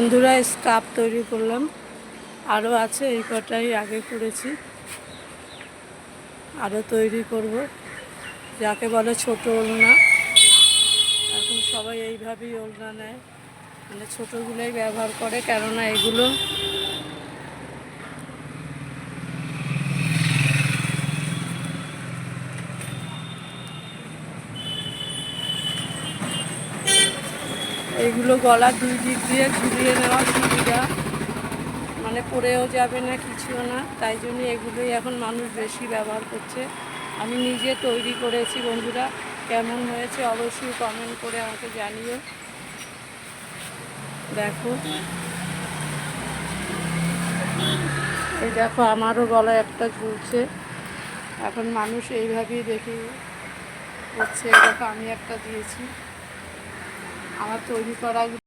বন্ধুরা স্কার্ফ তৈরি করলাম, আরও আছে, এই কটাই আগে করেছি, আরও তৈরি করব। যাকে বলে ছোট ওড়না, এখন সবাই এইভাবেই ওড়না নেয়, মানে ছোটোগুলোই ব্যবহার করে, কেননা এগুলো এইগুলো গলার দুই দিক দিয়ে ঝুলিয়ে নেওয়ার সুবিধা, মানে পরেও যাবে না, কিছুও না, তাই জন্য এগুলোই এখন মানুষ বেশি ব্যবহার করছে। আমি নিজে তৈরি করেছি বন্ধুরা, কেমন হয়েছে অবশ্যই কমেন্ট করে আমাকে জানিও। দেখো, এই দেখো আমারও গলায় একটা ঝুলছে, এখন মানুষ এইভাবেই দেখি করছে। এই দেখো আমি একটা দিয়েছি, আমার তৈরি করাগুলো